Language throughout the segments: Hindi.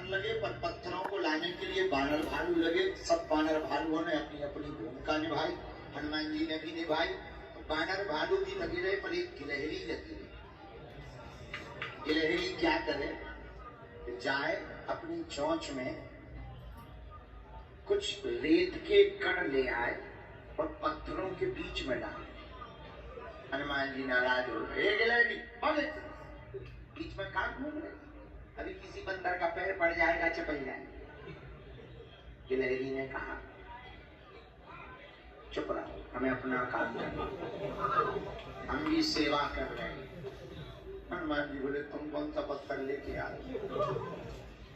लगे, पर पत्थरों को लाने के लिए बानर भालू लगे। सब बानर भालुओं ने अपनी अपनी भूमिका निभाई, हनुमान जी ने भी निभाई। तो बानर भालू भी लगे रहे, पर एक गिलहरी लगी रही। गिलहरी क्या करे, जाए अपनी चोंच में कुछ रेत के कण ले आए और पत्थरों के बीच में डाले। हनुमान जी नाराज हो गए, गिलहरी बीच में कहां घूम रहे, अभी किसी बंदर का पैर पड़ जाएगा, चपल जाएगा। गिलहरी ने कहा, चुप रहो, हमें अपना काम करना, हम भी सेवा कर रहे हैं। हनुमान जी बोले, तुम कौन सा पत्थर लेके आ रहे हो?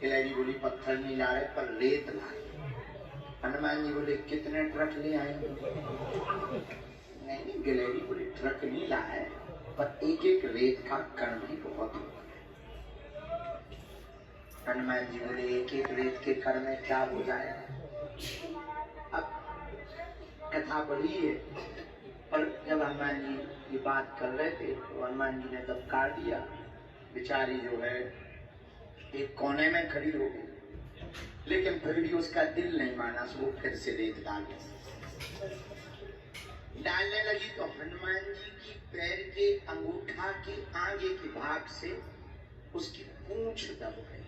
गिलहरी बोली, पत्थर नहीं ला रहे, पर रेत लाए। हनुमान जी बोले, कितने ट्रक ले आए? नहीं, गिलहरी बोली, ट्रक नहीं लाए, पर एक एक रेत का कण भी बहुत होगा। हनुमान जी बोले, एक एक रेत के कण में क्या हो जाएगा? अब कथा बड़ी है, पर जब हनुमान जी ये बात कर रहे थे तो हनुमान जी ने तब काट दिया। बेचारी जो है एक कोने में खड़ी हो गई, लेकिन फिर भी उसका दिल नहीं माना, वो फिर से रेत डालने लगी। तो हनुमान जी की पैर के अंगूठा के आगे के भाग से उसकी पूंछ दब गई,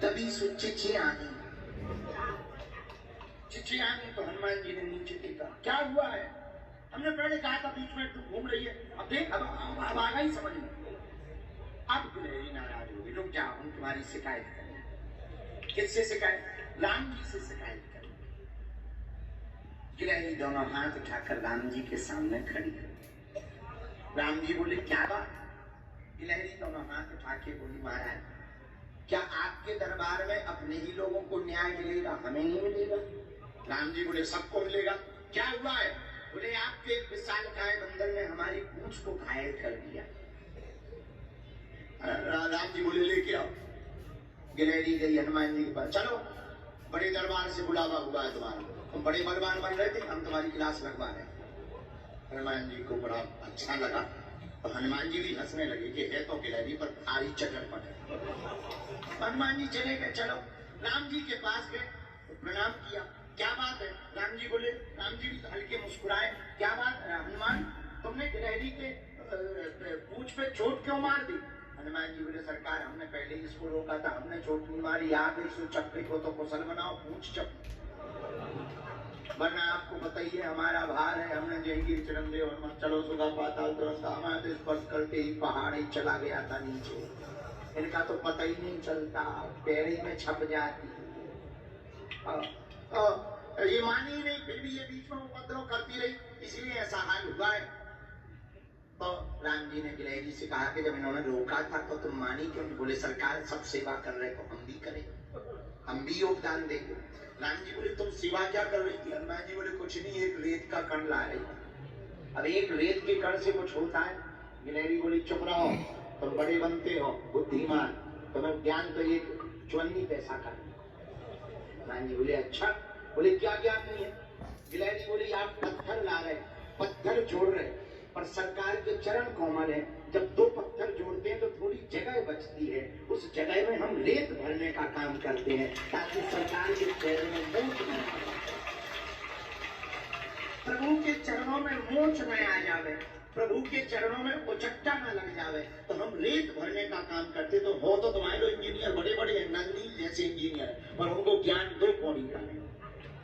तभी से चिचियानी। तो हनुमान जी ने नीचे देखा, क्या हुआ है? हमने पहले कहा था बीच में तू घूम रही है, अब देख अब आ गई समझ में। अब गिलहरी नाराज हो गई, रुक जा, हम तुम्हारी शिकायत करें। किससे शिकायत? राम जी से शिकायत करें। गिलहरी दोनों हाथ उठाकर राम जी के सामने खड़ी कर। राम जी बोले, क्या बात? गिलहरी दोनों हाथ उठा के बोली, महाराज, क्या आपके दरबार में अपने ही लोगों को न्याय मिलेगा, हमें नहीं मिलेगा? राम जी बोले, सबको मिलेगा। क्या हुआ है? बोले, आपके एक विशालकाय बंदर ने हमारी पूंछ को घायल कर दिया। राम जी बोले, लेके आओ। गिलहरी गई हनुमान जी के पास, चलो बड़े दरबार से बुलावा हुआ है तुम्हारा, तुम बड़े बलवान बन रहे थे, हम तुम्हारी क्लास लगवा रहे। हनुमान जी को बड़ा अच्छा लगा, तो हनुमान जी भी हंसने लगे कि है तो गिलहरी पर भारी चटपट है। हनुमान जी चले गए, चलो राम जी के पास गए, तो प्रणाम किया। क्या बात है? राम जी बोले, राम जी भी हल्के मुस्कुराए, क्या बात है हनुमान, तुमने गिलहरी के पूंछ पे चोट क्यों मार दी? हनुमान जी बोले, सरकार, हमने पहले ही इसको रोका था, हमने चोट नहीं मारी, याद है इसको चक्री को तो कुशल बनाओ, पूंछ चप, वरना आपको बताइए हमारा भार है, हमने जयगिर चरण देव हनुमान, चलो सुगा पाताल तुरंत, हमारे स्पर्श करके ही पहाड़ ही चला गया था नीचे, इनका तो पता ही नहीं चलता, पैर ही में छप जाती। ये मानी ही नहीं, फिर भी ये बीच में उपद्रव करती रही, इसलिए ऐसा हाल हुआ है। तो राम जी ने गिलहरी से कहा कि जब इन्होंने रोका था तो तुम मानी क्यों? बोले, सरकार सब सेवा कर रहे तो हम भी करें, हम भी योगदान देंगे। राम जी बोले, तुम सेवा क्या कर रही थी? हनुमान जी बोले, कुछ नहीं, एक रेत का कण ला रही। अब एक रेत के कण से कुछ होता है? गिलहरी बोली, चुप रहो, तुम बड़े बनते हो, बुद्धिमान, तुम्हें ज्ञान तो ये 54 पैसा का। हनुमान जी बोले, अच्छा, बोले क्या ज्ञान नहीं है? गिलहरी बोली, आप पत्थर ला रहे, पत्थर जोड़ रहे, पर सरकार के चरण कोमल है, जब दो पत्थर जोड़ते हैं तो थोड़ी जगह बचती है, उस जगह में हम रेत भरने का काम करते हैं ताकि सरकार के पैर में मोच न आ जाए, प्रभु के चरणों में मोच न आ जाए, प्रभु के चरणों में उचट्टा न लग जावे, तो हम रेत भरने का काम करते। तो हो तो तुम्हारे लोग इंजीनियर बड़े बड़े हैं, नंदी जैसे इंजीनियर है, पर उनको ज्ञान 2 कौड़ी का है,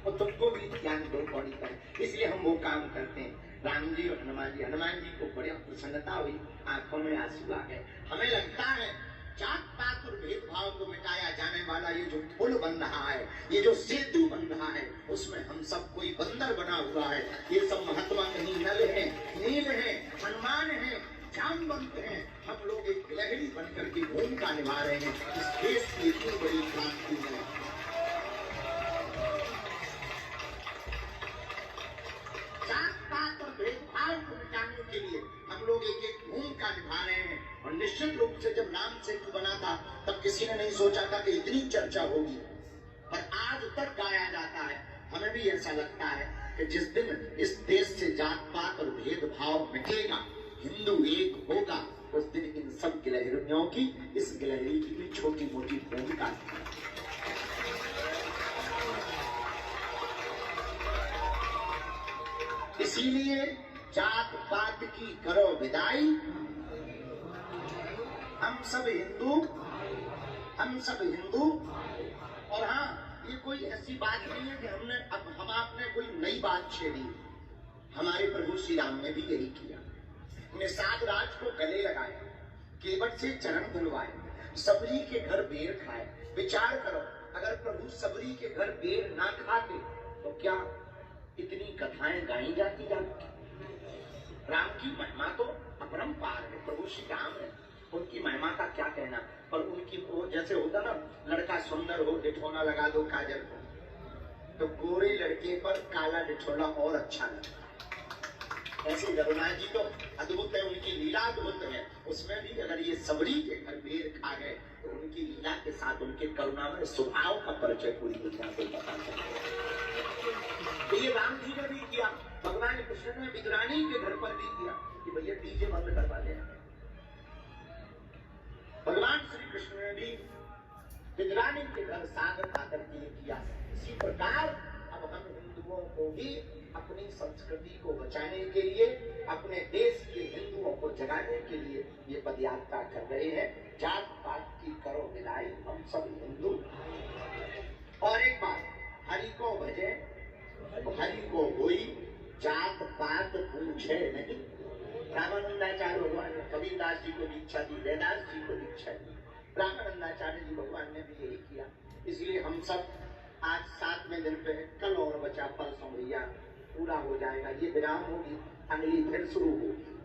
और तुमको भी ज्ञान 2 कौड़ी का है, इसलिए हम वो काम करते हैं। राम जी और हनुमान जी को बड़ी प्रसन्नता हुई, आंखों में आंसू आ गए। हमें लगता है जात पात और भेदभाव को मिटाया जाने वाला ये जो पुल बन रहा है, ये जो सेतु बन रहा है, उसमें हम सब कोई बंदर बना हुआ है। ये सब महात्मा कहीं नल है, नील है, हनुमान है, जामवंत है, हम लोग एक गिलहरी बनकर की भूमिका निभा रहे हैं। इस देश की इतनी बड़ी क्रांति है। भेदभाव को मिटाने के लिए हम लोग एक एक भूमिका निभा रहे हैं। और निश्चित रूप से जब राम सेतु बना था तब किसी ने नहीं सोचा था कि इतनी चर्चा होगी, पर आज तक गाया जाता है। हमें भी ऐसा लगता है कि जिस दिन इस देश से जात पात और भेदभाव मिटेगा, हिंदू एक होगा, उस दिन इन सब गिलहरियों पुण्यों की इस गिलहरी की भी छोटी मोटी भूमिका है। इसीलिए जात पात की करो विदाई, हम सब हिंदू, हम सब हिंदू। और हाँ, ये कोई ऐसी बात नहीं है कि हम आपने कोई नई बात छेड़ी। हमारे प्रभु श्री राम ने भी यही किया। निषाद राज को गले लगाए, केवट से चरण धुलवाए, सबरी के घर बेर खाए। विचार करो, अगर प्रभु सबरी के घर बेर ना खाते तो क्या इतनी कथाएं गाई जाती? राम की महिमा तो अपरंपार है। प्रभु श्री राम है, उनकी महिमा का क्या कहना। पर उनकी वो जैसे होता ना, लड़का सुंदर हो, डिठोना लगा दो काजल को, तो गोरे लड़के पर काला डिठोना और अच्छा लगता है। ऐसे रघुनाथ जी तो अद्भुत है, उनकी लीला अद्भुत है। उसमें भी अगर ये सबरी के घर बेर खा गए तो उनकी लीला के साथ उनके करुणामय स्वभाव का परिचय पूरी दुनिया को पता चला। तो ये राम जी ने भी किया, भगवान कृष्ण ने विदुरानी के घर पर भी किया कि भैया डीजे बंद करवा दे। भगवान श्री कृष्ण ने भी विदुरानी के घर सागर आकर के किया। इसी प्रकार अब हम हिंदुओं को भी अपनी संस्कृति को बचाने के लिए, अपने देश के हिंदुओं को जगाने के लिए ये पदयात्रा कर रहे हैं। जात पात की करो विदाई, हम सब हिंदू। और एक बात, हरि को भजे, हरि को होई, जात पात पूछे नहीं। रामानंदाचार्य भगवान ने कबीरदास जी को दीक्षा दी, रैदास जी को दीक्षा दी, रामानंदाचार्य जी भगवान ने भी यही किया। इसलिए हम सब आज 7वें दिन पे, कल और बचा, परसों भैया पूरा हो जाएगा। ये विराम होगी, अगली फिर शुरू होगी।